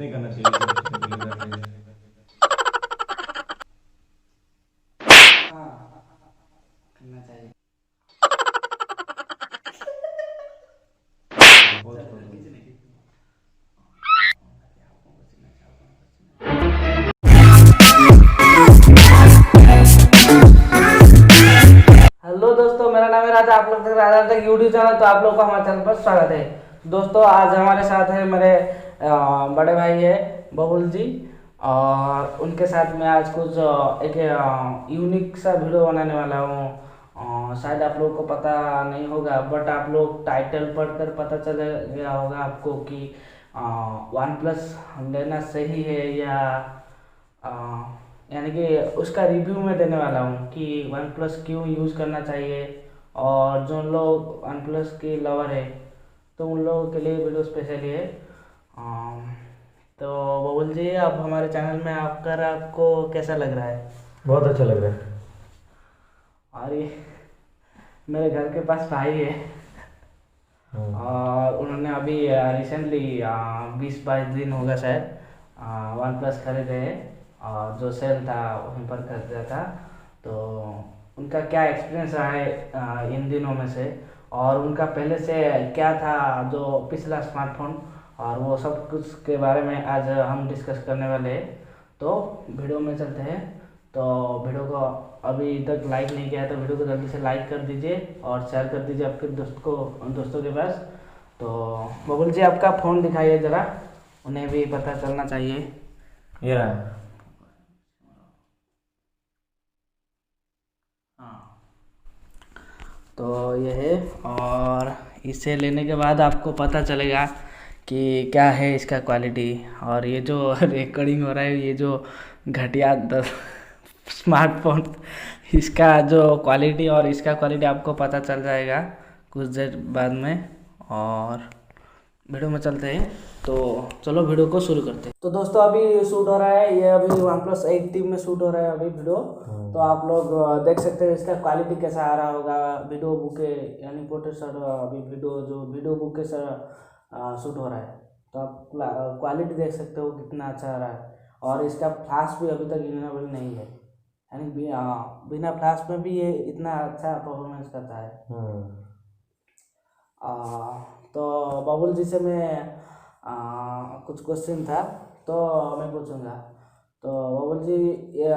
नहीं करना चाहिए ये सब चीज़ों के लिए एडवर्टाइज। हाँ, करना चाहिए। बहुत चल बहुत। किसी नहीं। हेलो दोस्तों, मेरा नाम है राजा। आप लोग देख रहे हैं राजा टेक यूट्यूब चैनल। तो आप लोग का हमारे चैनल पर स्वागत है। दोस्तों, आज हमारे साथ है मेरे बड़े भाई है बबुल जी। और उनके साथ मैं आज कुछ एक यूनिक सा वीडियो बनाने वाला हूँ। शायद आप लोगों को पता नहीं होगा, बट आप लोग टाइटल पढ़कर पता चल गया होगा आपको कि वन प्लस लेना सही है या आ, यानी कि उसका रिव्यू मैं देने वाला हूँ कि वन प्लस क्यों यूज़ करना चाहिए। और जो लोग वन प्लस के लवर है तो उन लोगों के लिए वीडियो स्पेशली है। तो बबुल जी, अब हमारे चैनल में आकर आपको कैसा लग रहा है? बहुत अच्छा लग रहा है। और ये मेरे घर के पास भाई है और उन्होंने अभी रिसेंटली 20-22 दिन होगा शायद वन प्लस खरीदे हैं। और जो सेल था वहीं पर खरीदा था। तो उनका क्या एक्सपीरियंस रहा है इन दिनों में से, और उनका पहले से क्या था जो पिछला स्मार्टफोन, और वो सब कुछ के बारे में आज हम डिस्कस करने वाले हैं। तो वीडियो में चलते हैं। तो वीडियो को अभी तक लाइक नहीं किया है तो वीडियो को जल्दी से लाइक कर दीजिए और शेयर कर दीजिए आपके दोस्तों के पास। तो बबुल जी, आपका फ़ोन दिखाइए ज़रा, उन्हें भी पता चलना चाहिए। ये रहा। हाँ, तो ये है। और इसे लेने के बाद आपको पता चलेगा कि क्या है इसका क्वालिटी। और ये जो रिकॉर्डिंग हो रहा है, ये जो घटिया स्मार्टफोन, इसका जो क्वालिटी और इसका क्वालिटी आपको पता चल जाएगा कुछ देर बाद में। और वीडियो में चलते हैं। तो चलो वीडियो को शुरू करते हैं। तो दोस्तों, अभी शूट हो रहा है, ये अभी वन प्लस 8 में शूट हो रहा है अभी वीडियो। तो आप लोग देख सकते हैं इसका क्वालिटी कैसा आ रहा होगा। वीडियो बुक के यानी प्रोटेसर अभी वीडियो बुक के सर शूट हो रहा है। तो आप क्वालिटी देख सकते हो कितना अच्छा आ रहा है। और इसका फ्लैश भी अभी तक इनेबल नहीं है, यानी बिना फ्लैश में भी ये इतना अच्छा परफॉर्मेंस करता है। आ, तो बबुल जी से मैं कुछ क्वेश्चन था तो मैं पूछूंगा। तो बबुल जी, ये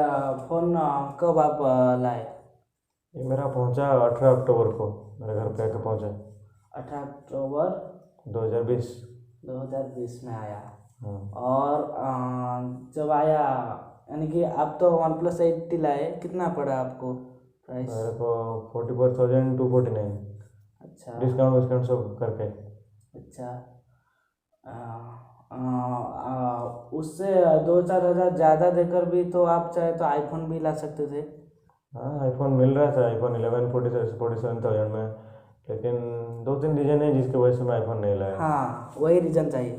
फ़ोन कब आप लाए? ये मेरा पहुंचा 18 अक्टूबर को, मेरे घर पे आके पहुंचा 18 अक्टूबर 2020। 2020 में आया। हाँ। और जब आया, यानी कि आप तो वन प्लस 80 लाए, कितना पड़ा आपको प्राइस? मेरे को 44,249, अच्छा डिस्काउंट विस्काउंट सब करके। अच्छा। आ, उससे 2-4 हज़ार ज़्यादा देकर भी तो आप चाहे तो आईफोन भी ला सकते थे। हाँ, आईफोन मिल रहा था, आईफोन 11 47,000 में। लेकिन दो तीन रीजन है जिसकी वजह से मैं आईफोन नहीं लाया। हाँ, वही रीज़न चाहिए।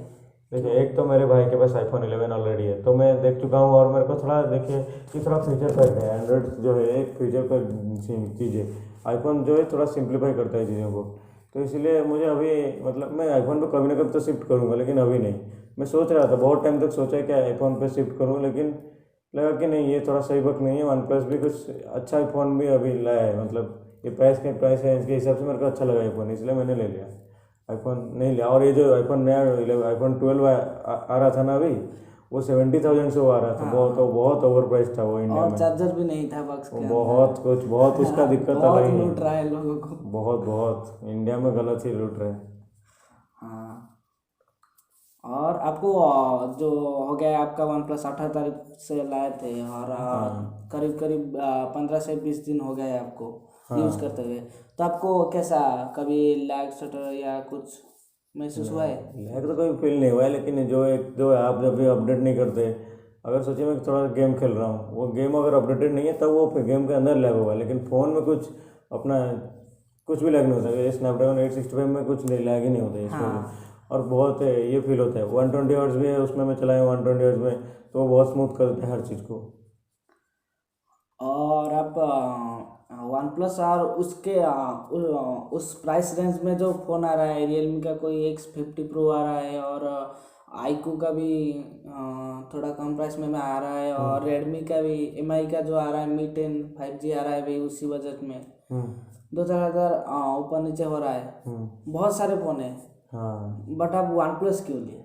देखिए, एक तो मेरे भाई के पास आईफोन 11 ऑलरेडी है, तो मैं देख चुका हूँ। और मेरे को थोड़ा देखिए कि थोड़ा फ्यूचर पैक है, एंड्रॉइड जो है एक फ्यूचर पैक चीज़ है। आईफोन जो है थोड़ा सिंप्लीफाई करता है चीज़ों को। तो इसलिए मुझे अभी मतलब मैं आईफोन पे कभी ना कभी तो शिफ्ट करूँगा, लेकिन अभी नहीं। मैं सोच रहा था, बहुत टाइम तक सोचा कि आईफोन पे शिफ्ट करूँ, लेकिन लगा कि नहीं, ये थोड़ा सही वक्त नहीं है। वन प्लस भी कुछ अच्छा फ़ोन भी अभी लाया है, मतलब ये प्राइस है इसके हिसाब से मेरे को अच्छा लगा आईफोन, इसलिए मैंने ले लिया। आईफोन नहीं लिया। और ये जो आईफोन नया आईफोन 12 आ रहा था ना अभी, वो 70,000 से वो आ रहा था। बहुत हाँ, बहुत ओवर प्राइस था वो इंडिया और में। चार्जर भी नहीं था बॉक्स वो के बहुत अंदर। कुछ बहुत उसका दिक्कत अलग बहुत ही लूट रहा है। है लोगों को। बहुत बहुत इंडिया में गलत ही लूट रहे हैं। हाँ। और आपको जो हो गया आपका वन प्लस 18 तारीख से लाए थे, और हाँ करीब करीब 15 से 20 दिन हो गए आपको यूज़ हाँ। करते हुए। तो आपको कैसा, कभी लैग शटर या कुछ महसूस हुआ है? नहीं, लैग तो कोई फील नहीं हुआ है, लेकिन जो एक दो आप जब भी अपडेट नहीं करते, अगर सोचिए मैं थोड़ा गेम खेल रहा हूँ, वो गेम अगर अपडेटेड नहीं है तब वो गेम के अंदर लैग होगा, लेकिन फ़ोन में कुछ अपना कुछ भी लैग नहीं होता। ये स्नैपड्रैगन 865 में कुछ नहीं, लैग ही नहीं होता है इसमें भी। हाँ। और बहुत ये फील होता है। 120 हर्ट्ज भी है उसमें, मैं चलाया 120 हर्ट्ज में, तो वो बहुत स्मूथ कर देता है हर चीज़ को। और आप वन प्लस और उसके उस प्राइस रेंज में जो फ़ोन आ रहा है, रियलमी का कोई X50 प्रो आ रहा है, और आईकू का भी थोड़ा कम प्राइस में आ रहा है, और रेडमी का भी MI का जो आ रहा है Mi 10 5G आ रहा है भाई उसी बजट में, 2-4 हज़ार ऊपर नीचे हो रहा है। बहुत सारे फ़ोन है, हाँ बट आप वन प्लस क्यों लिए?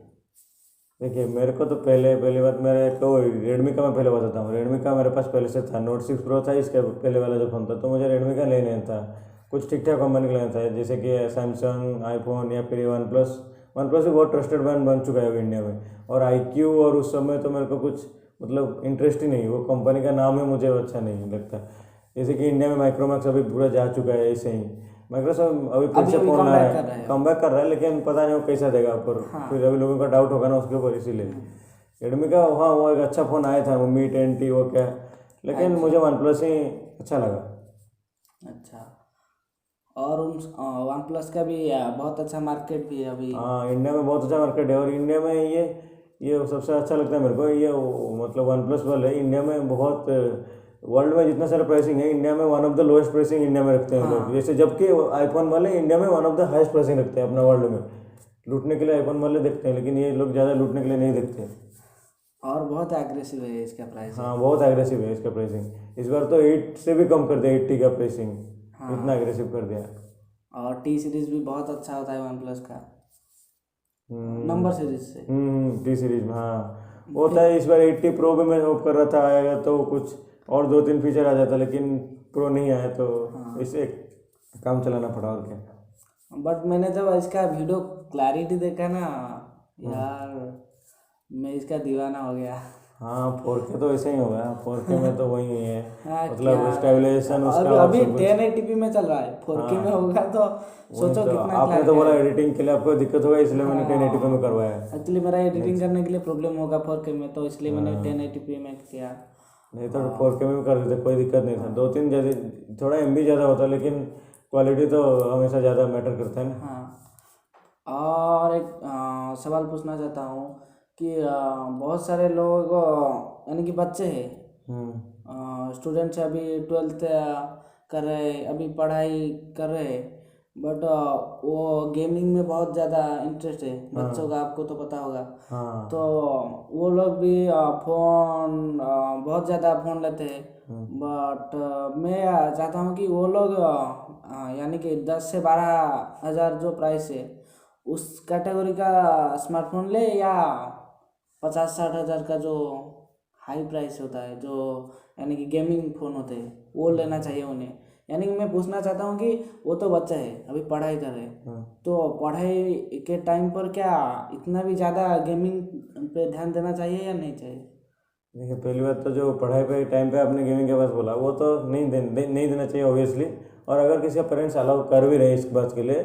देखिए, मेरे को तो पहली बात मेरे को रेडमी का मैं पहले बताता हूँ। रेडमी का मेरे पास पहले से था, नोट 6 प्रो था इसके पहले वाला जो फ़ोन था, तो मुझे रेडमी का लेना था। कुछ ठीक ठाक कंपनी का लेना था, जैसे कि सैमसंग, आईफोन या फिर वन प्लस भी बहुत ट्रस्टेड ब्रांड बन चुका है अभी इंडिया में। और IQ और उस समय तो मेरे को कुछ मतलब इंटरेस्ट ही नहीं, वो कंपनी का नाम ही मुझे अच्छा नहीं लगता। जैसे कि इंडिया में माइक्रोमैक्स अभी पूरा जा चुका है, ऐसे ही माइक्रोसॉफ्ट अभी फिर से अभी फ़ोन ला comeback रहा कर रहा है, है। कम बैक कर रहा है, लेकिन पता नहीं वो कैसा देगा ऊपर। फिर अभी लोगों का डाउट होगा ना उसके ऊपर, इसीलिए रेडमी का हाँ वो एक अच्छा फ़ोन आया था, वो Mi 10T वो क्या, लेकिन मुझे वन प्लस ही अच्छा लगा। अच्छा, और उन वन प्लस का भी बहुत अच्छा मार्केट भी है अभी। हाँ इंडिया में बहुत अच्छा मार्केट है, और इंडिया में ये सबसे अच्छा लगता है मेरे को, मतलब वन प्लस वाले इंडिया में बहुत, वर्ल्ड में जितना सारा प्राइसिंग है इंडिया में one of the lowest pricing India में रखते हैं लोग। जैसे जबकि आईफोन वाले इंडिया में one of the highest pricing रखते हैं अपना वर्ल्ड में। लूटने के लिए आईफोन वाले देखते हैं, लेकिन ये लोग ज़्यादा लूटने के लिए नहीं देखते। और बहुत एग्रेसिव है इसका प्राइस। हाँ बहुत एग्रेसिव है इसका प्राइसिंग, इस बार तो 8 से भी कम कर दिया, 80 का प्राइसिंग, इतना एग्रेसिव कर दिया। और T सीरीज भी बहुत अच्छा होता है वन प्लस का, नंबर सीरीज से। T सीरीज में हाँ वो होता है। इस बार 80 प्रो भी मैं होप कर रहा था आएगा तो कुछ और 2-3 फीचर आ जाता, लेकिन प्रो नहीं आया, तो इसे काम चलाना पड़ा, और क्या। बट मैंने जब इसका वीडियो क्लैरिटी देखा ना यार, मैं इसका दीवाना हो गया। हाँ 4K तो ऐसे ही होगा, 4K में तो वही है हाँ, मतलब स्टेबलाइजेशन उसका, और अभी सब कुछ। 1080p में चल रहा है, 4K में होगा तो सोचो तो कितना आपने तो बोला एडिटिंग के लिए आपको दिक्कत होगा, इसलिए मैंने 1080p में करवाया। एक्चुअली मेरा एडिटिंग करने के लिए प्रॉब्लम होगा 4K में, तो इसलिए मैंने 1080p में किया। नहीं तो 4K में भी कर देते, कोई दिक्कत नहीं था। 2-3 ज़्यादा, थोड़ा MB ज़्यादा होता, लेकिन क्वालिटी तो हमेशा ज़्यादा मैटर करता है ना। हाँ, और एक सवाल पूछना चाहता हूँ कि बहुत सारे लोग यानी कि बच्चे हैं, स्टूडेंट्स अभी 12th कर रहे, अभी पढ़ाई कर रहे, बट वो गेमिंग में बहुत ज़्यादा इंटरेस्ट है बच्चों का, आपको तो पता होगा। हाँ तो वो लोग भी फ़ोन बहुत ज़्यादा फ़ोन लेते हैं, बट मैं चाहता हूँ कि वो लोग यानी कि 10 से 12 हज़ार जो प्राइस है उस कैटेगरी का स्मार्टफोन ले, या 50-60 हज़ार का जो हाई प्राइस होता है जो यानी कि गेमिंग फ़ोन होते हैं वो लेना चाहिए उन्हें। यानी कि मैं पूछना चाहता हूँ कि वो तो बच्चा है अभी पढ़ाई कर रहे हैं, तो पढ़ाई के टाइम पर क्या इतना भी ज़्यादा गेमिंग पे ध्यान देना चाहिए या नहीं चाहिए? देखिए, पहली बात तो जो पढ़ाई पे टाइम पे आपने गेमिंग के पास बोला, वो तो नहीं देना चाहिए ऑब्वियसली। और अगर किसी का पेरेंट्स अलाउ कर भी रहे हैं इस बात के लिए,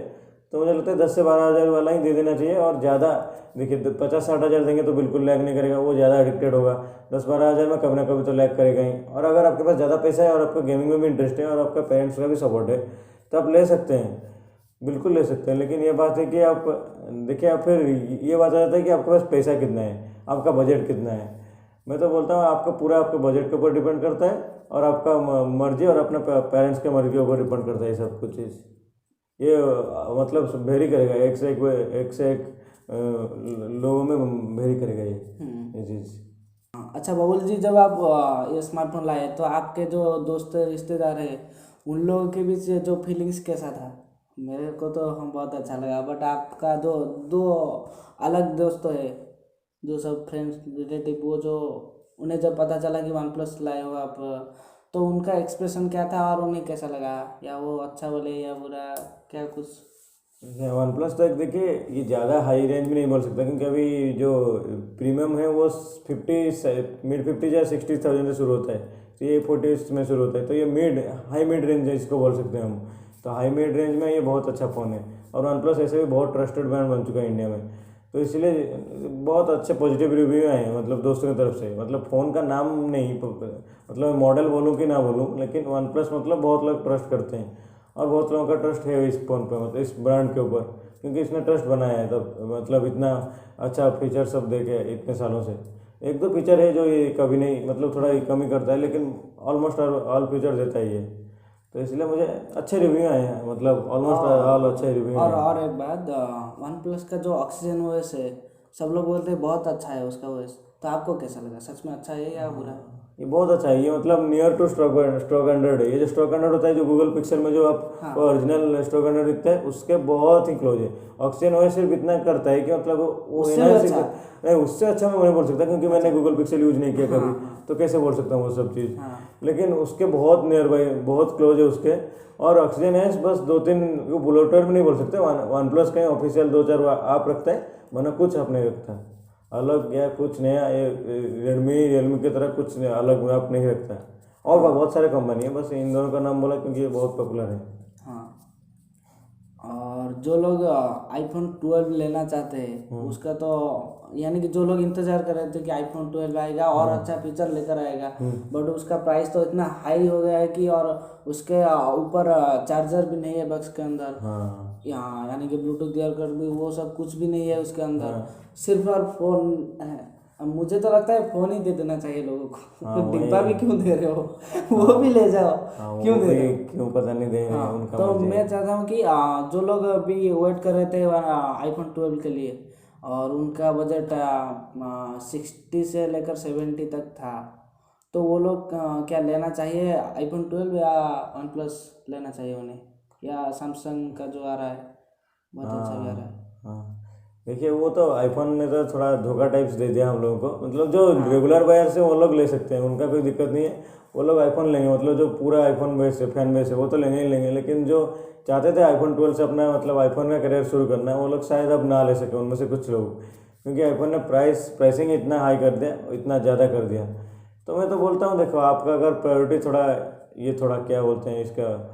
तो मुझे लगता है 10 से 12 हज़ार वाला ही दे देना चाहिए। और ज़्यादा देखिए 50-60 हज़ार देंगे तो बिल्कुल लैग नहीं करेगा, वो ज़्यादा एडिक्टेड होगा। 10-12 हज़ार में कभी ना कभी तो लैग करेगा ही। और अगर आपके पास ज़्यादा पैसा है और आपको गेमिंग में भी इंटरेस्ट है और आपका पेरेंट्स का भी सपोर्ट है, तो आप ले सकते हैं, बिल्कुल ले सकते हैं। लेकिन ये बात है कि आप देखिए, आप फिर ये बात आ जाता है कि आपके पास पैसा कितना है, आपका बजट कितना है। मैं तो बोलता हूँ आपका पूरा आपके बजट के ऊपर डिपेंड करता है, और आपका मर्जी और अपने पेरेंट्स के मर्जी के ऊपर डिपेंड करता है ये सब कुछ चीज़। ये मतलब वेरी करेगा, एक से एक लोगों में वेरी करेगा ये चीज़। अच्छा बबुल जी, जब आप ये स्मार्टफोन लाए तो आपके जो दोस्त रिश्तेदार हैं उन लोगों के बीच जो फीलिंग्स कैसा था? मेरे को तो हम बहुत अच्छा लगा, बट आपका जो दो अलग दोस्त है, जो सब फ्रेंड्स रिलेटिव, वो जो उन्हें जब पता चला कि वन प्लस लाए हो आप, तो उनका एक्सप्रेशन क्या था और उन्हें कैसा लगा, या वो अच्छा बोले या बुरा, क्या कुछ? वन प्लस तो एक देखिए, ये ज़्यादा हाई रेंज में नहीं बोल सकता, क्योंकि अभी जो प्रीमियम है वो 50 या 60,000 से शुरू होता है, तो ये 40 में शुरू होता है। तो ये हाई मिड रेंज है, इसको बोल सकते हैं हम। तो हाई मिड रेंज में ये बहुत अच्छा फ़ोन है। और वन प्लस ऐसे भी बहुत ट्रस्टेड ब्रांड बन चुका है इंडिया में, तो इसलिए बहुत अच्छे पॉजिटिव रिव्यू आए हैं, मतलब दोस्तों की तरफ से। मतलब फ़ोन का नाम नहीं, मतलब मॉडल बोलूँ कि ना बोलूँ, लेकिन वन प्लस मतलब बहुत लोग ट्रस्ट करते हैं, और बहुत लोगों का ट्रस्ट है इस फ़ोन पे, मतलब इस ब्रांड के ऊपर, क्योंकि इसने ट्रस्ट बनाया है। तब मतलब इतना अच्छा फीचर सब दे के इतने सालों से। 1-2 फीचर है जो ये कभी नहीं, मतलब थोड़ा कमी करता है, लेकिन ऑलमोस्ट ऑल फीचर देता ही है। तो इसलिए मुझे अच्छे रिव्यू आए हैं, मतलब ऑलमोस्ट ऑल अच्छे रिव्यू आए हैं। और एक बात, वन प्लस का जो ऑक्सीजन ओएस है सब लोग बोलते हैं बहुत अच्छा है उसका वॉइस, तो आपको कैसा लगा, सच में अच्छा है या बुरा है? ये बहुत अच्छा है, ये मतलब नियर टू स्ट्रोक 100 है। ये जो स्ट्रोक 100 होता है जो गूगल पिक्सल में जो हाँ। आप ओरिजिनल स्ट्रोक 100 दिखता है उसके बहुत ही क्लोज है। ऑक्सीजन ओएस सिर्फ इतना करता है कि मतलब वो उससे भी एनहांस अच्छा? नहीं, उससे अच्छा मैं नहीं बोल सकता क्योंकि मैंने गूगल पिक्सल यूज नहीं किया हाँ, कभी, हाँ, तो कैसे बोल सकता हूँ वो सब चीज़। हाँ, लेकिन उसके बहुत नियर बाई, बहुत क्लोज है उसके। और ऑक्सीजन एस बस 2-3 बुलेटर भी नहीं बोल सकते। वन प्लस का ऑफिशियल 2-4 आप रखता है, वरना कुछ आप नहीं रखता है अलग या कुछ नया। ये रियलमी की तरह कुछ अलग आप नहीं रखता है। और बहुत सारे कंपनी है, बस इन दोनों का नाम बोला क्योंकि ये बहुत पॉपुलर है। हाँ। और जो लोग आईफोन 12 लेना चाहते हैं उसका तो, यानी कि जो लोग इंतजार कर रहे थे कि आईफोन 12 आएगा और अच्छा फीचर लेकर आएगा, बट उसका प्राइस तो इतना हाई हो गया है कि, और उसके ऊपर चार्जर भी नहीं है बक्स के अंदर, हाँ यहाँ यानी कि ब्लूटूथ ईयरकड भी वो सब कुछ भी नहीं है उसके अंदर, हाँ सिर्फ और फोन है। अब मुझे तो लगता है फोन ही दे देना चाहिए लोगों को। हाँ, तो डिब्बा वही। भी क्यों दे रहे हो? वो भी ले जाओ, हाँ, क्यों वो दे रहे भी हो? क्यों पता नहीं दे रहे हैं, हाँ, उनका तो मर्जी है। मैं चाहता हूँ कि जो लोग अभी वेट कर रहे थे आईफोन 12 के लिए, और उनका बजट 60 से लेकर 70 तक था, तो वो लोग क्या लेना चाहिए, आईफोन 12 या वन प्लस लेना चाहिए उन्हें, या सैमसंग का जो आ रहा है बहुत अच्छा भी आ रहा है? हाँ देखिए, वो तो आईफोन ने तो थोड़ा धोखा टाइप्स दे दिया हम लोगों को। मतलब जो हाँ। रेगुलर बायर से वो लोग ले सकते हैं, उनका कोई दिक्कत नहीं है, वो लोग आईफोन लेंगे। मतलब जो पूरा आईफोन बेस है, फैन बेस है, वो तो लेंगे ही लेंगे। लेकिन जो चाहते थे आईफोन 12 से अपना मतलब आईफोन का करियर शुरू करना है, वो लोग शायद अब ना ले सके, उनमें से कुछ लोग, क्योंकि आईफोन ने प्राइसिंग इतना हाई कर दिया, इतना ज़्यादा कर दिया। तो मैं तो बोलता हूँ, देखो आपका अगर प्रायोरिटी थोड़ा, ये थोड़ा क्या बोलते हैं इसका,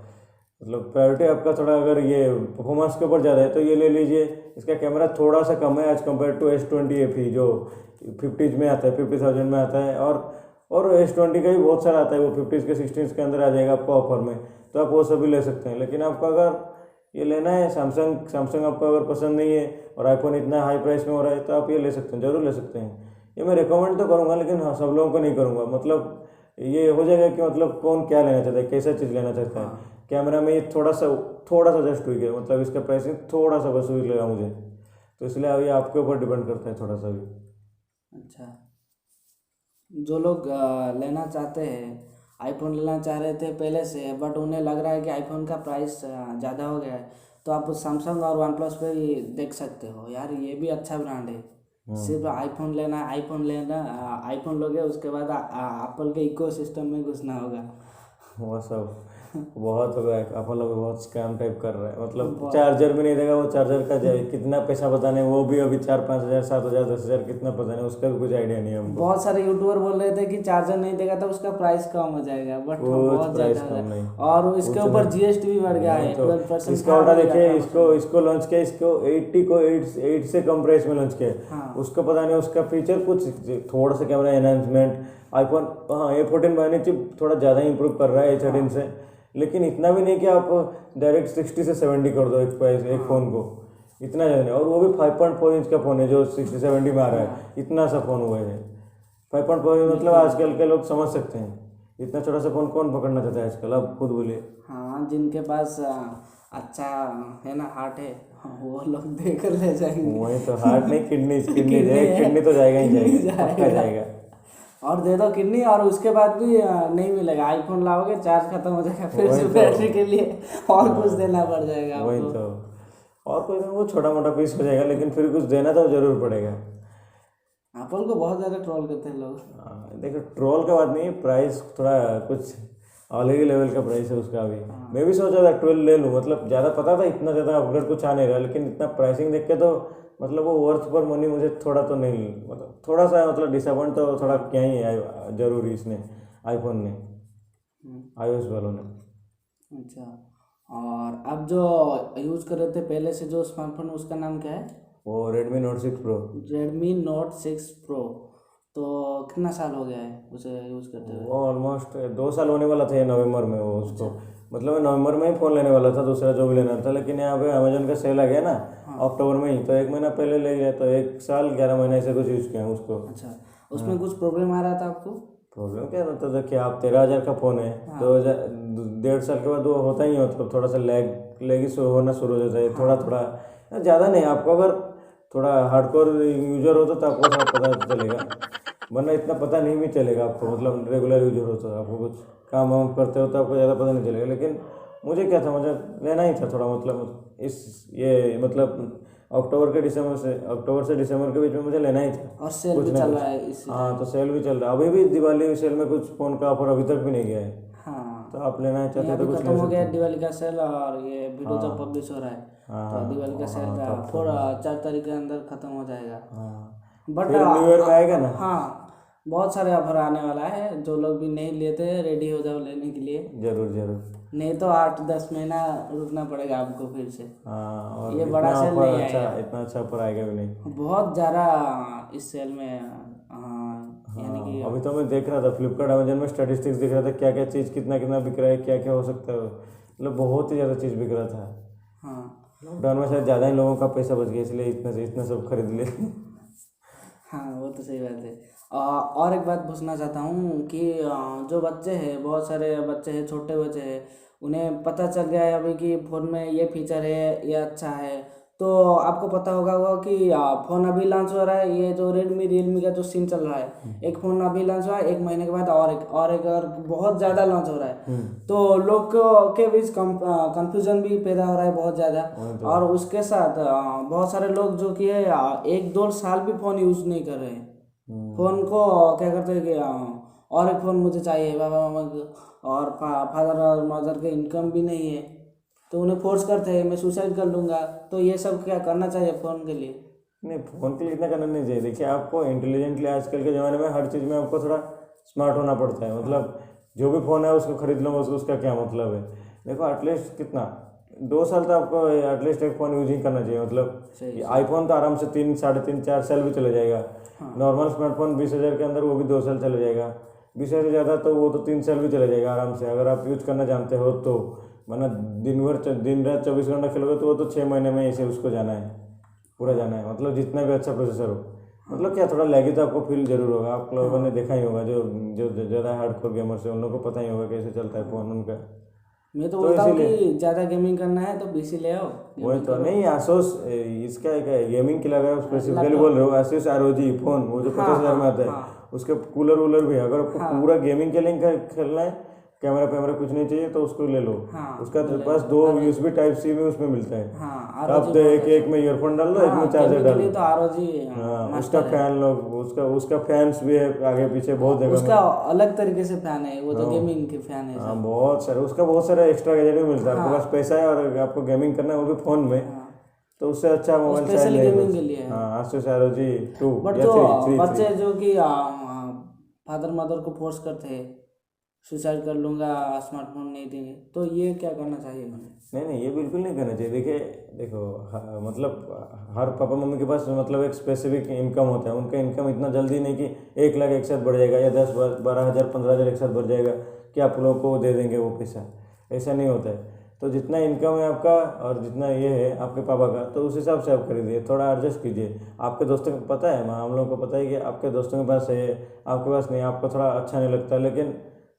मतलब प्रायोरिटी आपका थोड़ा अगर ये परफॉर्मेंस के ऊपर ज़्यादा है तो ये ले लीजिए। इसका कैमरा थोड़ा सा कम है as compare to S20 FE जो 50 में आता है, 50,000 में आता है। और S20 का भी बहुत सारा आता है, वो 50 के 16 के अंदर आ जाएगा आपको ऑफर में, तो आप वो सभी ले सकते हैं। लेकिन आपको अगर ये लेना है सैमसंग आपको अगर पसंद नहीं है और आईफोन इतना हाई प्राइस में हो रहा है, तो आप ये ले सकते हैं, ज़रूर ले सकते हैं। ये मैं रिकमेंड तो करूँगा, लेकिन हाँ सब लोगों को नहीं करूँगा। मतलब ये हो जाएगा कि मतलब कौन क्या लेना चाहता है, कैसा चीज़ लेना चाहता है। हाँ। कैमरा में ये थोड़ा सा जस्ट हुई है, मतलब इसका प्राइसिंग थोड़ा सा बस हुई लगा मुझे, तो इसलिए अब ये आपके ऊपर डिपेंड करता है थोड़ा सा भी। अच्छा, जो लोग लेना चाहते हैं, आईफोन लेना चाह रहे थे पहले से, बट उन्हें लग रहा है कि आईफोन का प्राइस ज़्यादा हो गया है, तो आप सैमसंग और वन प्लस पे भी देख सकते हो यार, ये भी अच्छा ब्रांड है। सिर्फ आईफोन लोगे, उसके बाद एप्पल के इको सिस्टम में घुसना होगा। वो सब बहुत हो गया, अपन लोग बहुत स्कैम टाइप कर रहे हैं। मतलब बहुत। चार्जर भी नहीं देगा, वो चार्जर का कितना पैसा बताने, वो भी अभी 4-5 हज़ार 7 हज़ार 10 हज़ार कितना पता नहीं, उसका भी कुछ आइडिया नहीं है हमको। बहुत सारे यूट्यूबर बोल रहे थे कि चार्जर नहीं देगा तो उसका प्राइस कम हो जाएगा, बट कुछ बहुत प्राइस ज़्यादा कम नहीं, और इसके कुछ ऊपर नहीं। जीएसटी भी बढ़ गया है, नहीं तो 12% इसका उल्टा देखिए, इसको लॉन्च किया, इसको 80 को 8 से कम प्राइस में लॉन्च किया। हाँ। उसको पता नहीं उसका फीचर कुछ थोड़ा सा कैमरा एनहांसमेंट आईफोन, हाँ A14 बायोनिक चिप थोड़ा ज़्यादा इंप्रूव कर रहा है A13 से, लेकिन इतना भी नहीं कि आप डायरेक्ट 60 से 70 कर दो एक फ़ोन को, इतना ज़्यादा नहीं। और वो भी 5.4 इंच का फ़ोन है जो 60-70 में आ रहा है, इतना सा फ़ोन हुआ है 5.4। मतलब आजकल के लोग समझ सकते हैं, इतना छोटा सा फ़ोन कौन पकड़ना चाहता है आजकल, आप खुद बोलिए। हाँ, जिनके पास अच्छा है ना हार्ट है, वो लोग देकर ले जाएंगे। वही तो, हार्ट नहीं, किडनी किडनी है, किडनी तो जाएगा ही किडनी जाएगा, पक्का जाएगा। और दे दो किडनी, और उसके बाद भी नहीं मिलेगा। आईफोन लाओगे, चार्ज खत्म हो जाएगा, फिर वही से तो। बैटरी के लिए और कुछ देना पड़ जाएगा वही आपको। तो, और कोई वो छोटा मोटा पीस हो जाएगा, लेकिन फिर कुछ देना तो जरूर पड़ेगा। एप्पल को बहुत ज़्यादा ट्रोल करते हैं लोग। देखो ट्रोल का बात नहीं है, प्राइस थोड़ा कुछ अलग ही लेवल का प्राइस है उसका भी। मैं भी सोचा था 12 ले लूँ, मतलब ज़्यादा पता था इतना ज़्यादा अपग्रेड कुछ आ नहीं रहा, लेकिन इतना प्राइसिंग देख के तो मतलब वो वर्थ पर मनी मुझे थोड़ा तो नहीं, मतलब थोड़ा सा मतलब डिसअपॉइंट तो थोड़ा क्या ही है जरूरी इसने, आईफोन ने, iOS वालों ने। अच्छा, और अब जो यूज़ कर रहे थे पहले से जो स्मार्टफोन, उसका नाम क्या है? वो Redmi Note 6 Pro। Redmi note 6 pro. तो कितना साल हो गया है उसे यूज़ करते हुए? वो ऑलमोस्ट 2 साल होने वाला था ये नवंबर में वो उसको, मतलब मैं नवंबर में ही फ़ोन लेने वाला था, दूसरा जो भी लेना था, लेकिन यहाँ पे अमेजोन का सेल आ गया ना अक्टूबर में ही, तो 1 महीना पहले ले लिया, तो 1 साल 11 महीने से कुछ यूज़ किया उसको। अच्छा, उसमें कुछ प्रॉब्लम आ रहा था आपको? प्रॉब्लम क्या, मतलब देखिए आप 13,000 का फ़ोन है, 1.5 साल के बाद वो होता ही है, मतलब थोड़ा सा लैग ही होना शुरू हो जाता है, थोड़ा ज़्यादा नहीं। आपको अगर थोड़ा हार्डकोर यूजर हो तो आपको थोड़ा पता चलेगा, वरना इतना पता नहीं भी चलेगा आपको। मतलब रेगुलर यूजर हो तो आपको कुछ काम वाम करते हो तो आपको ज़्यादा पता नहीं चलेगा। लेकिन मुझे क्या था, मुझे लेना ही था थोड़ा, मतलब मतलब अक्टूबर से दिसंबर के बीच में मुझे लेना ही था और सेल कुछ भी ना चल कुछ। रहा है इस हाँ, तो सेल भी चल रहा है, अभी भी दिवाली सेल में कुछ फ़ोन का ऑफर अभी तक भी नहीं गया है। हाँ। तो आप लेना नहीं, चाहते हो अभी तो कुछ खत्म ले हो सकते गया हो। दिवाली का सेल, और ये वीडियो जब हाँ पब्लिश हो रहा है हाँ तो दिवाली का सेल हाँ, का तब पूरा तब 4 तारीख के अंदर खत्म हो जाएगा। हाँ, बट फिर न्यू ईयर में आएगा ना। हाँ, बहुत सारे ऑफर आने वाला है। जो लोग भी नहीं लेते रेडी हो जाओ लेने के लिए, जरूर जरूर। नहीं तो 8-10 महीना रुकना पड़ेगा आपको फिर से। हाँ, और ये बड़ा इतना सेल ऑफर नहीं अच्छा, आएगा, इतना अच्छा ऑफर आएगा भी नहीं। बहुत ज़्यादा इस सेल में। हाँ, यानी हाँ, कि अभी तो मैं देख रहा था फ्लिपकार्ट अमेजन में स्टैटिस्टिक्स दिख रहा था, क्या क्या चीज़ कितना कितना बिक रहा है, क्या क्या हो सकता है, मतलब बहुत ही ज़्यादा चीज़ बिक रहा था। हाँ लॉकडाउन में शायद ज़्यादा ही लोगों का पैसा बच गया, इसलिए इतना से इतना सब खरीद लिए। हाँ, वो तो सही बात है। और एक बात पूछना चाहता हूँ कि जो बच्चे हैं, बहुत सारे बच्चे हैं, छोटे बच्चे हैं, उन्हें पता चल गया है अभी कि फ़ोन में ये फीचर है, ये अच्छा है। तो आपको पता होगा कि फ़ोन अभी लॉन्च हो रहा है, ये जो रियलमी का जो सीन चल रहा है, एक फ़ोन अभी लॉन्च हुआ है, 1 महीने के बाद और एक और बहुत ज़्यादा लॉन्च हो रहा है। तो लोग के बीच कंफ्यूजन भी पैदा हो रहा है बहुत ज़्यादा। वही तो। और उसके साथ बहुत सारे लोग जो कि है 1-2 साल भी फ़ोन यूज़ नहीं कर रहे हैं। फ़ोन को क्या करते हैं कि और एक फ़ोन मुझे चाहिए, बाबा मामा और फादर और मदर के इनकम भी नहीं है, तो उन्हें फोर्स करते हैं मैं सुसाइड कर लूँगा। तो ये सब क्या करना चाहिए फ़ोन के लिए? नहीं, फ़ोन के लिए इतना करना नहीं चाहिए। देखिए, आपको इंटेलिजेंटली आजकल के ज़माने में हर चीज़ में आपको थोड़ा स्मार्ट होना पड़ता है। मतलब जो भी फ़ोन है उसको खरीद लो, उसका क्या मतलब है। देखो, एटलीस्ट कितना 2 साल तो आपको एटलीस्ट एक फ़ोन यूज ही करना चाहिए। मतलब सही ये आईफोन तो आराम से 3, साढ़े 3, 4 साल भी चले जाएगा। नॉर्मल स्मार्टफोन 20,000 के अंदर वो भी 2 साल चले जाएगा। 20,000 से ज़्यादा तो वो तो 3 साल भी चले जाएगा आराम से, अगर आप यूज करना जानते हो तो। वरना दिन रात 24 घंटा खेलोगे तो वो तो 6 महीने में ऐसे उसको जाना है, पूरा जाना है। मतलब जितना भी अच्छा प्रोसेसर हो, मतलब क्या थोड़ा लैगी तो आपको फील जरूर होगा। आप लोगों ने देखा ही होगा, जो जो जो ज़्यादा हार्डकोर गेमर्स है उन लोगों को पता ही होगा कैसे चलता है फ़ोन उनका। मैं तो तो बोलता हूँ इसीलिए कि ज़्यादा गेमिंग करना है तो पीसी ले आओ, वही गेमिंग तो। करो। नहीं, आसूस इसका एक गेमिंग के लिए अगर आप स्पेसिफिकली लैपटॉप। बोल रहे हो, आसूस ROG फ़ोन वो जो हाँ 50,000 हाँ में आता है, हाँ उसके कूलर वूलर भी है। अगर आपको हाँ पूरा गेमिंग के लिए खेलना है, कैमरा वैमरा कुछ नहीं चाहिए, तो उसको ले लो। हाँ, उसका वो तो ले बस लो। 2 USB टाइप C में उसमें मिलता है। हाँ, तो आप ROG बहुत एक में अच्छा। ईयरफोन डाल लो, एक में हाँ, चार्जर गेमिंग के डाल लिए लो। तो ROG हाँ, उसका मास्टर है। फैन लोग, उसका फैंस भी है आगे पीछे बहुत जगह उसका में। अलग तरीके से फैन है, वो तो हाँ गेमिंग के फैन है हाँ, सब। बहुत सारा एक्स्ट्रा गैजेट भी मिलता है। आपके पास हाँ पैसा है और आपको गेमिंग करना है वो भी फ़ोन में, हाँ, तो उससे अच्छा वो मोबाइल शायद स्पेशली नहीं गेमिंग कुछ। के लिए है। हाँ, Asus ROG 2 बट या जो 3, 3, 3। बच्चे जो कि फादर मदर को फोर्स करते हैं, सुसाइड कर लूँगा स्मार्टफोन नहीं देंगे, तो ये क्या करना चाहिए उन्हें? नहीं नहीं, ये बिल्कुल नहीं करना चाहिए। देखिए, देखो, मतलब हर पापा मम्मी के पास मतलब एक स्पेसिफिक इनकम होता है। उनका इनकम इतना जल्दी नहीं कि 1 लाख एक साथ बढ़ जाएगा, या 10, 12 हज़ार, 15 हज़ार एक साथ बढ़ जाएगा कि आप लोगों को दे देंगे वो पैसा। ऐसा नहीं होता है। तो जितना इनकम है आपका और जितना ये है आपके पापा का, तो उस हिसाब से आप खरीदिए, थोड़ा एडजस्ट कीजिए। आपके दोस्तों को पता है, हम लोगों को पता है कि आपके दोस्तों के पास है, आपके पास नहीं, आपको थोड़ा अच्छा नहीं लगता, लेकिन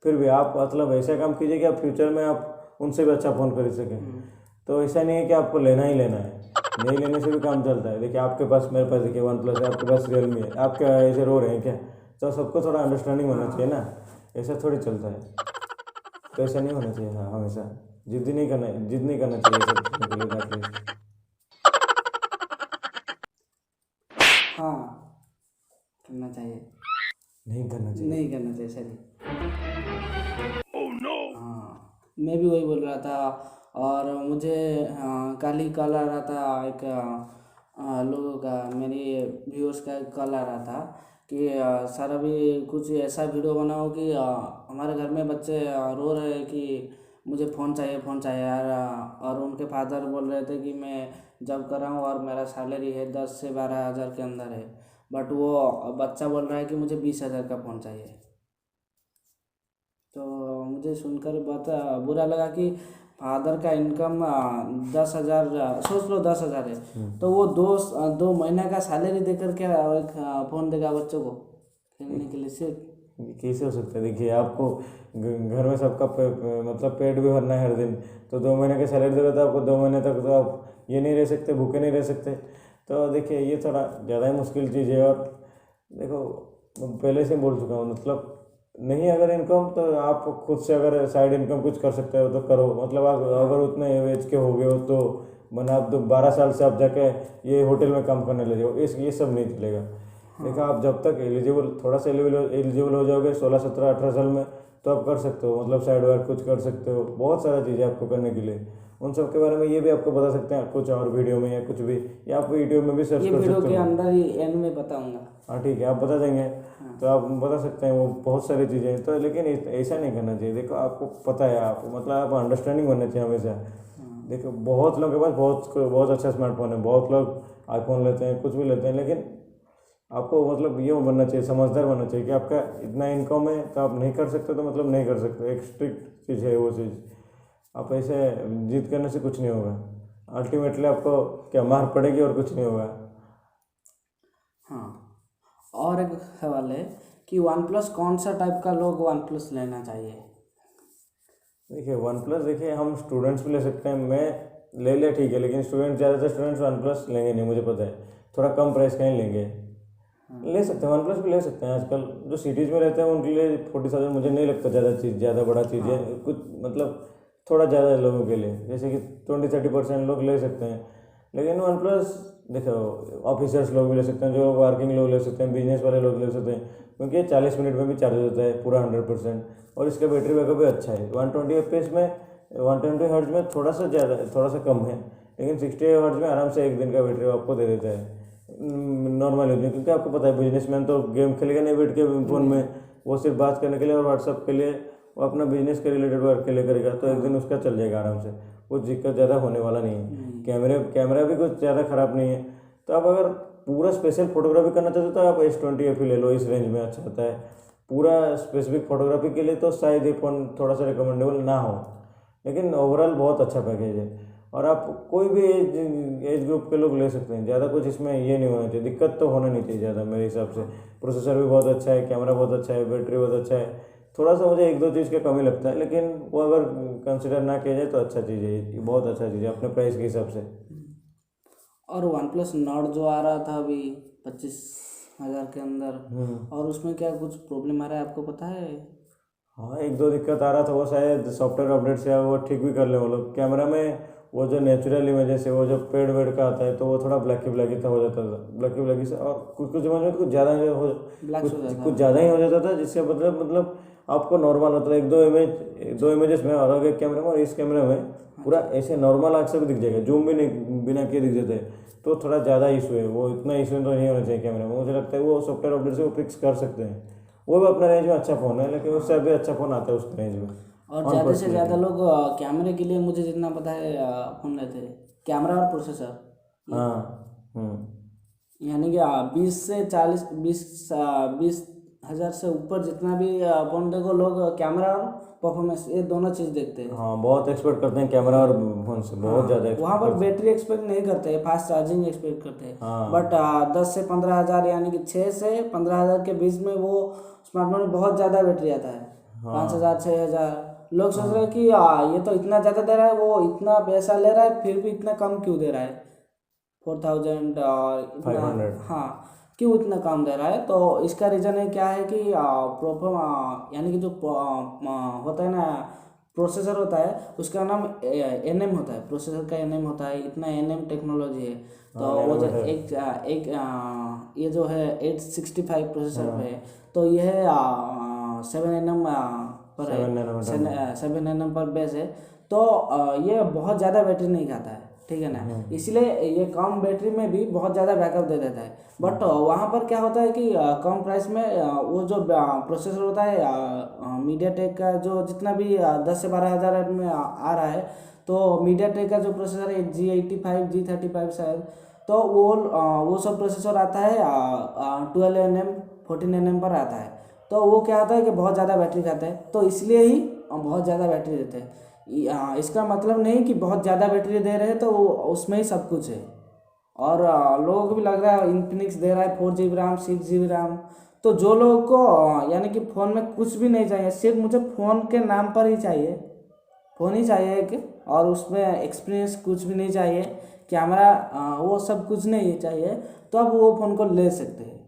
फिर भी आप मतलब ऐसा काम कीजिए कि आप फ्यूचर में आप उनसे भी अच्छा फ़ोन खरीद सकें। तो ऐसा नहीं है कि आपको लेना ही लेना है, नहीं लेने से भी काम चलता है। देखिए, आपके पास, मेरे पास देखिए OnePlus है, आपके पास Realme है, आप क्या ऐसे रो रहे हैं क्या? तो सबको थोड़ा अंडरस्टैंडिंग होना चाहिए ना, ऐसा थोड़ी चलता है। तो ऐसा नहीं होना चाहिए। हाँ, हमेशा जिद नहीं करना चाहिए सब चीज़ों के लिए एटलीस्ट। हाँ, करना चाहिए। नहीं करना चाहिए। नहीं करना चाहिए, सही। हाँ, मैं भी वही बोल रहा था। और मुझे कल ही कॉल आ रहा था एक लोगों का, मेरी व्यूअर्स का कॉल आ रहा था कि सर अभी कुछ ऐसा वीडियो बनाओ कि हमारे घर में बच्चे रो रहे हैं कि मुझे फ़ोन चाहिए, फ़ोन चाहिए यार। और उनके फादर बोल रहे थे कि मैं जॉब कर रहा हूँ और मेरा सैलरी है 10 से 12 हज़ार के अंदर है, बट वो बच्चा बोल रहा है कि मुझे 20 हज़ार का फ़ोन चाहिए। तो मुझे सुनकर बहुत बुरा लगा कि फादर का इनकम 10 हज़ार, सोच लो 10 हज़ार है, तो वो 2 महीने का सैलरी देकर क्या एक फ़ोन देगा बच्चों को खेलने के लिए सिर्फ? कैसे हो सकता है? देखिए, आपको घर में सबका मतलब पेट भी भरना है हर दिन। तो 2 महीने की सैलरी देगा तो आपको 2 महीने तक तो आप ये नहीं रह सकते, भूखे नहीं रह सकते। तो देखिए ये थोड़ा ज़्यादा ही मुश्किल चीज़ है। और देखो मैं पहले से बोल चुका हूँ, मतलब नहीं अगर इनकम तो आप खुद से अगर साइड इनकम कुछ कर सकते हो तो करो। मतलब आप अगर उतने एज के हो गए हो तो मैंने आप 12 साल से आप जाके ये होटल में काम करने लगे हो, इस ये सब नहीं चलेगा। देखो आप जब तक एलिजिबल थोड़ा सा एलिजिबल हो जाओगे 16 17 18 साल में, तो आप कर सकते हो, मतलब साइड वर्क कुछ कर सकते हो। बहुत सारा चीज़ें आपको करने के लिए, उन सब के बारे में ये भी आपको बता सकते हैं कुछ और वीडियो में या कुछ भी, या आप यूट्यूब में भी सर्च ये कर वीडियो सकते के हो। अंदर ही एंड में बताऊंगा। हाँ ठीक है, आप बता देंगे तो आप बता सकते हैं, वो बहुत सारी चीज़ें हैं। तो लेकिन ऐसा नहीं करना चाहिए। देखो आपको पता है, आप मतलब आप अंडरस्टैंडिंग होना चाहिए हमेशा। देखो बहुत लोगों के पास बहुत अच्छा स्मार्टफोन है, बहुत लोग आईफोन लेते हैं, कुछ भी लेते हैं, लेकिन आपको मतलब ये बनना चाहिए, समझदार बनना चाहिए कि आपका इतना इनकम है तो आप नहीं कर सकते, तो मतलब नहीं कर सकते। एक स्ट्रिक्ट चीज़ है वो चीज़। आप ऐसे जिद करने से कुछ नहीं होगा, अल्टीमेटली आपको क्या मार पड़ेगी और कुछ नहीं होगा। हाँ, और एक सवाल है कि वन प्लस कौन सा टाइप का लोग वन प्लस लेना चाहिए? देखिए वन प्लस, देखिए हम स्टूडेंट्स भी ले सकते हैं, मैं ले लिया ठीक है, लेकिन ज़्यादातर स्टूडेंट्स वन प्लस लेंगे नहीं, मुझे पता है। थोड़ा कम प्राइस का ही लेंगे। ले सकते हैं, वन प्लस भी ले सकते हैं। आजकल जो सिटीज़ में रहते हैं उनके लिए 40,000 मुझे नहीं लगता ज़्यादा बड़ा चीज़ है कुछ, मतलब थोड़ा ज़्यादा लोगों के लिए, जैसे कि 20-30% लोग ले सकते हैं। लेकिन वन प्लस देखो ऑफिसर्स लोग भी ले सकते हैं, जो वर्किंग लोग ले सकते हैं, बिजनेस वाले लोग ले सकते हैं, क्योंकि 40 मिनट में भी चार्ज होता है पूरा 100%। और इसका बैटरी बैकअप भी अच्छा है। 120 FPS में, 120 हर्ट्ज में थोड़ा सा ज़्यादा, थोड़ा सा कम है, लेकिन 60 हर्ट्ज में आराम से एक दिन का बैटरी आपको दे देता है नॉर्मल यूज में। क्योंकि आपको पता है बिजनेसमैन तो गेम खेलेगा नहीं बैठ के फ़ोन में, वो सिर्फ बात करने के लिए और व्हाट्सअप के लिए, वो अपना बिजनेस के रिलेटेड वर्क के लिए करेगा, तो एक दिन उसका चल जाएगा आराम से, कुछ दिक्कत ज़्यादा होने वाला नहीं है। कैमरा भी कुछ ज़्यादा ख़राब नहीं है। तो आप अगर पूरा स्पेशल फोटोग्राफी करना चाहते हो तो आप S20 FE ले लो, इस रेंज में अच्छा आता है। पूरा स्पेसिफिक फोटोग्राफी के लिए तो शायद ये फ़ोन थोड़ा सा रिकमेंडेबल ना हो, लेकिन ओवरऑल बहुत अच्छा पैकेज है। और आप कोई भी एज ग्रुप के लोग ले सकते हैं, ज़्यादा कुछ इसमें ये नहीं होना चाहिए, दिक्कत तो होना नहीं चाहिए ज़्यादा मेरे हिसाब से। प्रोसेसर भी बहुत अच्छा है, कैमरा बहुत अच्छा है, बैटरी बहुत अच्छा है। थोड़ा सा मुझे एक दो चीज़ का कमी लगता है, लेकिन वो अगर कंसिडर ना किया जाए तो अच्छा चीज़ है, ये बहुत अच्छा चीज़ है अपने प्राइस के हिसाब से। और वन प्लस नॉट जो आ रहा था अभी 25,000 के अंदर, और उसमें क्या कुछ प्रॉब्लम आ रहा है आपको पता है? हाँ एक दो दिक्कत आ रहा था, वो शायद सॉफ्टवेयर अपडेट से वो ठीक भी कर ले वो लोग। कैमरा में वो जो नेचुरल इमेजेस है, वो जो पेड़ वेड का आता है, तो वो थोड़ा ब्लैकी सा हो जाता था, ब्लैकी से, और कुछ कुछ इमेज में कुछ ज़्यादा हो, ब्लैक हो जाता कुछ ज़्यादा ही हो जाता था, जिससे मतलब आपको नॉर्मल होता था। एक दो इमेजेस में और एक कैमरे में और इस कैमरे में पूरा ऐसे नॉर्मल आँख से भी दिख जाएगा, जूम भी नहीं बिना किए दिख जाता है। तो थोड़ा ज़्यादा इशू है, वो इतना इशू तो नहीं होना चाहिए कैमरे में। मुझे लगता है वो सॉफ्टवेयर अपडेट से वो फिक्स कर सकते हैं। वो भी अपना रेंज में अच्छा फ़ोन है, लेकिन उससे अभी अच्छा फ़ोन आता है उस रेंज में। और ज़्यादा से ज़्यादा लोग कैमरे के लिए, मुझे जितना पता है, फ़ोन लेते हैं कैमरा और प्रोसेसर। हाँ। यानी कि 20 से ऊपर जितना भी फ़ोन देखो, लोग कैमरा और परफॉर्मेंस, ये दोनों चीज़ देखते हैं। हाँ बहुत एक्सपेक्ट करते हैं कैमरा और फोन से, बहुत ज़्यादा वहाँ पर बैटरी एक्सपेक्ट नहीं करते हैं, फास्ट चार्जिंग एक्सपेक्ट करते हैं। बट 10 से 15,000 यानी कि 6 से 15,000 के बीच में वो स्मार्टफोन में बहुत ज़्यादा बैटरी आता है। 5,000 6,000 लोग सोच रहे हैं कि ये तो इतना ज़्यादा दे रहा है, वो इतना पैसा ले रहा है, फिर भी इतना कम क्यों दे रहा है, 4,000 और इतना, 500। हाँ क्यों इतना कम दे रहा है? तो इसका रीज़न है क्या है कि प्रॉपर यानी कि जो होता है ना, प्रोसेसर होता है, उसका नाम NM होता है, प्रोसेसर का NM होता है, इतना NM टेक्नोलॉजी है। तो वो जो ये जो है 865 प्रोसेसर पे है, तो ये है 7nm पर है, 7nm पर बेस है। तो ये बहुत ज़्यादा बैटरी नहीं खाता है, ठीक है ना, इसलिए ये कम बैटरी में भी बहुत ज़्यादा बैकअप दे देता है। बट वहाँ पर क्या होता है कि कम प्राइस में वो जो प्रोसेसर होता है मीडियाटेक का, जो जितना भी 10 से 12,000 में आ रहा है, तो मीडियाटेक का जो प्रोसेसर है G85 G35 शायद, तो वो सब प्रोसेसर आता है 12nm 14nm पर आता है। तो वो क्या होता है कि बहुत ज़्यादा बैटरी खाता है, तो इसलिए ही बहुत ज़्यादा बैटरी देते हैं। इसका मतलब नहीं कि बहुत ज़्यादा बैटरी दे रहे हैं तो उसमें ही सब कुछ है। और लोगों को भी लग रहा है इन्फिनिक्स दे रहा है 4GB रैम 6GB रैम। तो जो लोगों को यानी कि फ़ोन में कुछ भी नहीं चाहिए, सिर्फ मुझे फ़ोन के नाम पर ही चाहिए, फ़ोन ही चाहिए एक, और उसमें एक्सपीरियंस कुछ भी नहीं चाहिए, कैमरा वो सब कुछ नहीं चाहिए तो आप वो फ़ोन को ले सकते हैं,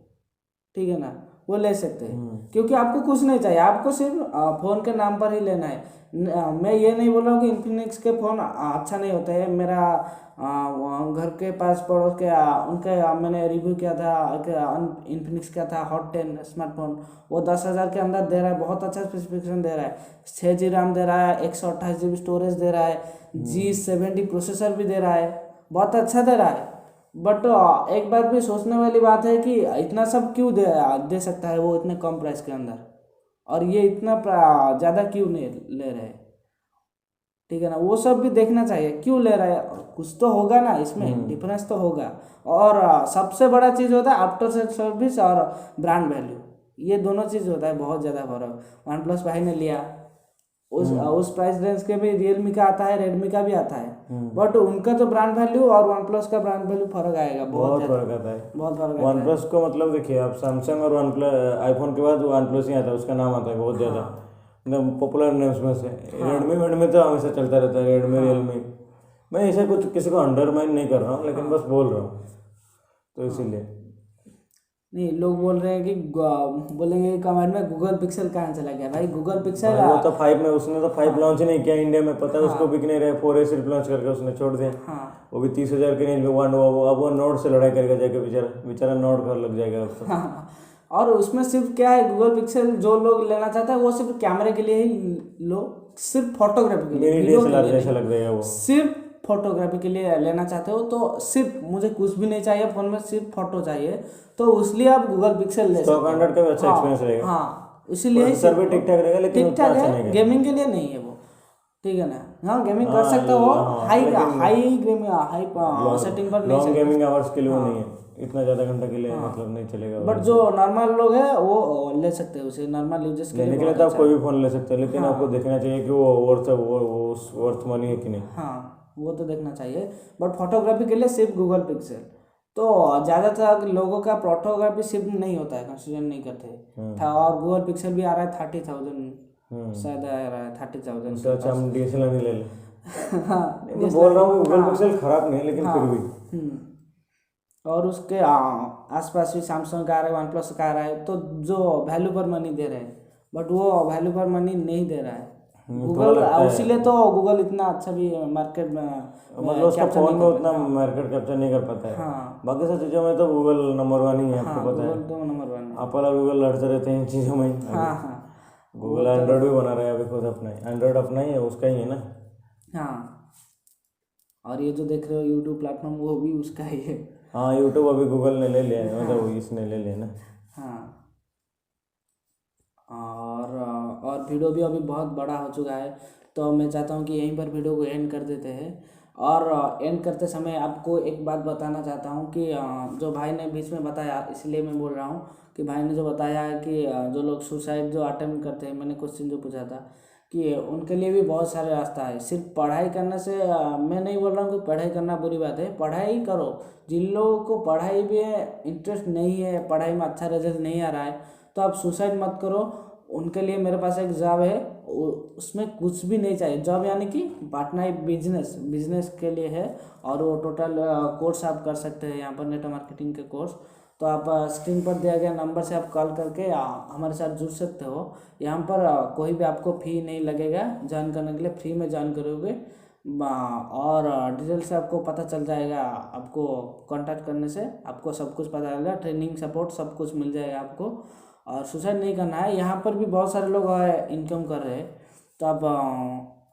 ठीक है ना, वो ले सकते हैं क्योंकि आपको कुछ नहीं चाहिए, आपको सिर्फ फ़ोन के नाम पर ही लेना है। मैं ये नहीं बोल रहा हूँ कि इन्फिनिक्स के फ़ोन अच्छा नहीं होता है। मेरा घर के पास पड़ोस के उनके मैंने रिव्यू किया था, इन्फिनिक्स का था हॉट 10 स्मार्टफोन, वो 10,000 के अंदर दे रहा है, बहुत अच्छा स्पेसिफिकेशन दे रहा है, 6 GB रैम दे रहा है, 128 GB स्टोरेज दे रहा है, G70 प्रोसेसर भी दे रहा है, बहुत अच्छा दे रहा है। बट एक बात भी सोचने वाली बात है कि इतना सब क्यों दे सकता है वो इतने कम प्राइस के अंदर, और ये इतना ज़्यादा क्यों नहीं ले रहे, ठीक है ना, वो सब भी देखना चाहिए क्यों ले रहा है, कुछ तो होगा ना इसमें, डिफरेंस तो होगा। और सबसे बड़ा चीज़ होता है आफ्टर सेल सर्विस और ब्रांड वैल्यू, ये दोनों चीज़ होता है बहुत ज़्यादा फर्क। वन प्लस भाई ने लिया उस प्राइस रेंज के भी रियलमी का आता है, रेडमी का भी आता है, बट उनका तो ब्रांड वैल्यू और वन प्लस का ब्रांड वैल्यू फर्क आएगा, बहुत फर्क आता है, बहुत फर्क वन प्लस को मतलब देखिए आप सैमसंग और वन प्लस आईफोन के बाद वन प्लस ही आता है, उसका नाम आता है बहुत ज़्यादा एकदम पॉपुलर नेम्स में से। रेडमी तो हमेशा चलता रहता है, रेडमी रियलमी। मैं ऐसे कुछ किसी को अंडरमाइन नहीं कर रहा हूँ, लेकिन बस बोल रहा हूँ, तो इसीलिए नहीं लोग बोल रहे हैं कि बोलेंगे कमेंट में गूगल पिक्सल कहाँ चला गया। भाई गूगल पिक्सल वो तो 5 में उसने तो 5 लॉन्च ही नहीं किया इंडिया में, पता है उसको बिक नहीं रहे, 4A सिर्फ लॉन्च करके उसने छोड़ दिया। वो भी 30,000 की रेंज में अब वो नोट से लड़ाई करेगा जाके, बेचारा नोट कर लग जाएगा अब तो। और उसमें सिर्फ क्या है, गूगल पिक्सल जो लोग लेना चाहता है वो सिर्फ कैमरे के लिए ही लो, सिर्फ फोटोग्राफी के लिए, DSLR जैसा लग जाएगा वो, सिर्फ फोटोग्राफी के लिए लेना चाहते हो तो सिर्फ मुझे कुछ भी नहीं चाहिए फ़ोन में, सिर्फ फोटो चाहिए, तो उसलिए आप गूगल पिक्सल ले सकते हो। 100 का भी अच्छा एक्सपीरियंस रहेगा। हाँ इसीलिए सर भी ठीक ठाक रहेगा, लेकिन ठीक ठाक है, गेमिंग के लिए नहीं है वो, ठीक है ना। हाँ गेमिंग कर सकते हो, हाई सेटिंग पर नहीं, लॉन्ग गेमिंग आवर्स के लिए वो नहीं है, इतना ज़्यादा घंटा के लिए मतलब नहीं चलेगा। बट जो नॉर्मल लोग हैं वो ले सकते हैं उसे, नॉर्मल यूजर्स के लेने के लिए तो आप कोई भी फ़ोन ले सकते हो, लेकिन आपको देखना चाहिए कि वो वर्थ मनी है कि नहीं। हाँ वो तो देखना चाहिए, बट फोटोग्राफी के लिए सिर्फ गूगल पिक्सल। तो ज़्यादातर लोगों का फोटोग्राफी सिर्फ नहीं होता है, कंसिडर नहीं करते था, और गूगल पिक्सल भी आ रहा है 30,000 शायद आ रहा है 30,000। तो अच्छा हम DSLR नहीं ले लें। मैं बोल रहा हूँ गूगल पिक्सल खराब नहीं है, लेकिन फिर भी और उसके आसपास भी सैमसंग का आ रहा है, वन प्लस का आ रहा है, तो जो वैल्यू पर मनी दे रहे हैं, बट वो वैल्यू पर मनी नहीं दे रहा है गूगल, इसीलिए तो गूगल इतना अच्छा भी मार्केट में मतलब उसका फोन में उतना मार्केट कैप्चर नहीं कर पाता है। बाकी सब चीज़ों में तो गूगल नंबर 1 ही है, आपको पता है, तो नंबर 1 है। एप्पल और गूगल लड़ते रहते हैं इन चीज़ों में। गूगल एंड्रॉयड भी बना रहा है अभी खुद अपना ही, एंड्रॉयड अपना ही है, उसका ही है ना। हाँ और ये जो देख रहे हो यूट्यूब प्लेटफॉर्म वो भी उसका ही है। हाँ यूट्यूब अभी गूगल ने ले लिया है, मतलब इसने ले लिया ना। हाँ और वीडियो भी अभी बहुत बड़ा हो चुका है, तो मैं चाहता हूँ कि यहीं पर वीडियो को एंड कर देते हैं। और एंड करते समय आपको एक बात बताना चाहता हूँ कि जो भाई ने बीच में बताया, इसलिए मैं बोल रहा हूँ कि भाई ने जो बताया है कि जो लोग सुसाइड जो अटेम्प्ट करते हैं, मैंने क्वेश्चन जो पूछा था कि उनके लिए भी बहुत सारे रास्ता है। सिर्फ पढ़ाई करने से मैं नहीं बोल रहा हूँ कि पढ़ाई करना बुरी बात है, पढ़ाई करो। जिन लोगों को पढ़ाई में इंटरेस्ट नहीं है, पढ़ाई में अच्छा रिजल्ट नहीं आ रहा है, तो आप सुसाइड मत करो। उनके लिए मेरे पास एक जॉब है, उसमें कुछ भी नहीं चाहिए, जॉब यानी कि पार्टनर बिजनेस के लिए है, और वो टोटल कोर्स आप कर सकते हैं यहाँ पर, नेटवर्क मार्केटिंग के कोर्स। तो आप स्क्रीन पर दिया गया नंबर से आप कॉल करके हमारे साथ जुड़ सकते हो। यहाँ पर कोई भी आपको फ़ी नहीं लगेगा, ज्वाइन करने के लिए फ्री में ज्वाइन करोगे, और डिटेल से आपको पता चल जाएगा। आपको कांटेक्ट करने से आपको सब कुछ पता चलेगा, ट्रेनिंग सपोर्ट सब कुछ मिल जाएगा आपको। और सुसाइड नहीं करना है, यहाँ पर भी बहुत सारे लोग इनकम कर रहे हैं, तो आप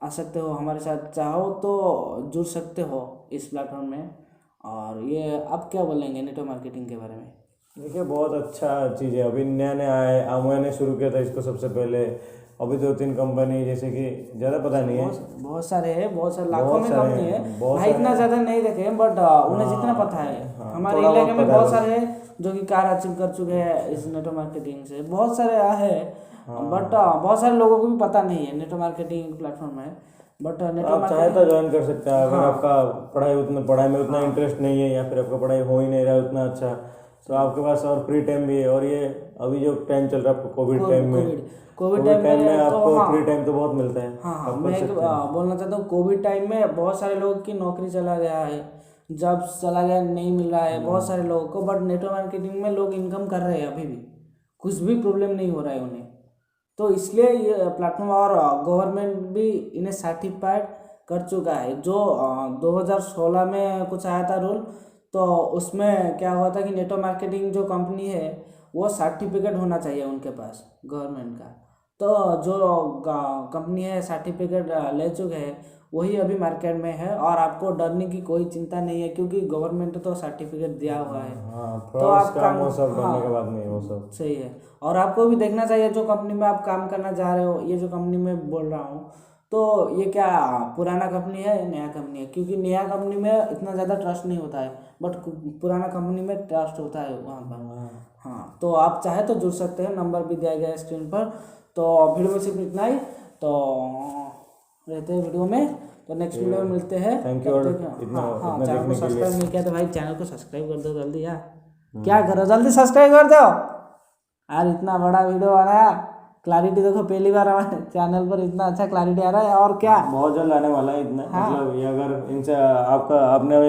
आ सकते हो हमारे साथ, चाहो तो जुड़ सकते हो इस प्लेटफॉर्म में। और ये आप क्या बोलेंगे नेटवर्क मार्केटिंग के बारे में? देखिए बहुत अच्छा चीज़ है, अभी नया नया आया, अमोय ने शुरू किया था इसको सबसे पहले, अभी 2-3 कंपनी जैसे कि ज़्यादा पता नहीं है, बहुत सारे हैं, बहुत सारे लाखों में कंपनी है भाई, इतना ज़्यादा नहीं देखे, बट उन्हें जितना पता है। हमारे इलाके में बहुत सारे हैं जो कि कार अचीव कर चुके हैं इस नेटवर्क मार्केटिंग से, बहुत सारे है, बट बहुत सारे लोगों को भी पता नहीं है नेटवर्क मार्केटिंग प्लेटफॉर्म है। बट आप चाहे तो ज्वाइन कर सकते हैं, अगर आपका पढ़ाई में उतना इंटरेस्ट नहीं है, या फिर आपका पढ़ाई हो ही नहीं रहा है उतना अच्छा, तो आपके पास और फ्री टाइम भी है। और ये अभी जो टाइम चल रहा है आपको कोविड टाइम में आपको फ्री टाइम तो बहुत मिलता है। हाँ मैं बोलना चाहता हूँ, कोविड टाइम में बहुत सारे लोगों की नौकरी चला गया है, जॉब चला गया, नहीं मिल रहा है बहुत सारे लोगों को, बट नेटवर्क मार्केटिंग में लोग इनकम कर रहे हैं अभी भी, कुछ भी प्रॉब्लम नहीं हो रहा है उन्हें। तो इसलिए ये प्लेटफॉर्म, और गवर्नमेंट भी इन्हें सर्टिफाइड कर चुका है। जो 2016 में कुछ आया था रूल, तो उसमें क्या हुआ था कि नेटवर्क मार्केटिंग जो कंपनी है वो सर्टिफिकेट होना चाहिए उनके पास गवर्नमेंट का। तो जो कंपनी है सर्टिफिकेट ले चुके हैं वही अभी मार्केट में है, और आपको डरने की कोई चिंता नहीं है क्योंकि गवर्नमेंट तो सर्टिफिकेट दिया हुआ है। हाँ, तो फ्रॉड्स आप काम वो सब हाँ, डरने के बाद नहीं वो सब। सही है। और आपको भी देखना चाहिए जो कंपनी में आप काम करना चाह रहे हो, ये जो कंपनी में बोल रहा हूँ, तो ये क्या पुराना कंपनी है नया कंपनी है, क्योंकि नया कंपनी में इतना ज़्यादा ट्रस्ट नहीं होता है, बट पुराना कंपनी में ट्रस्ट होता है वहाँ पर। हाँ, तो आप चाहे तो जुड़ सकते हैं, नंबर भी दिया गया है स्क्रीन पर। तो वीडियो में सिर्फ इतना ही, तो रहते हैं वीडियो में, तो नेक्स्ट वीडियो में मिलते हैं। Thank you. और इतना हाँ, इतना चैनल को देखने के लिए। सब्सक्राइब नहीं किया तो भाई चैनल को सब्सक्राइब कर दो जल्दी यार, क्या करो जल्दी सब्सक्राइब कर दो यार, इतना बड़ा वीडियो आ रहा है, क्लैरिटी देखो, पहली बार हमारे चैनल पर इतना अच्छा क्लैरिटी आ रहा है। और क्या, बहुत जल्द आने वाला है इतना। हाँ। मतलब ये अगर इनसे आपका आपने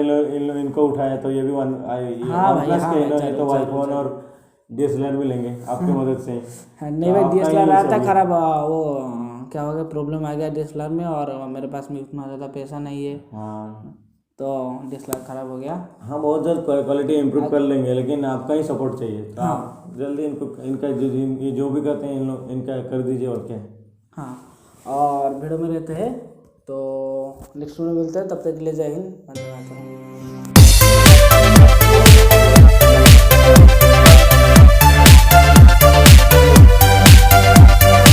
इनको उठाया तो ये भी वन हाँ भाई, प्लस हाँ के भाई, इन्होंने जरूर, तो जरूर, आईफोन और DSLR भी लेंगे आपकी मदद से। हाँ, नहीं भाई, तो आपका DSLR ही आया था सब- खराब, वो क्या हो गया, प्रॉब्लम आ गया DSLR में, और मेरे पास में उतना ज़्यादा पैसा नहीं है, हाँ तो DSLR खराब हो गया। हाँ, बहुत जल्द क्वालिटी इम्प्रूव कर लेंगे, लेकिन आपका ही सपोर्ट चाहिए। तो हाँ। आप जल्दी इनको इनका ये जो भी करते हैं इन लोग इनका कर दीजिए, और क्या। हाँ, और वीडियो में रहते हैं, तो नेक्स्ट वीडियो मिलते हैं, तब तक के लिए जय हिंद, वंदे मातरम।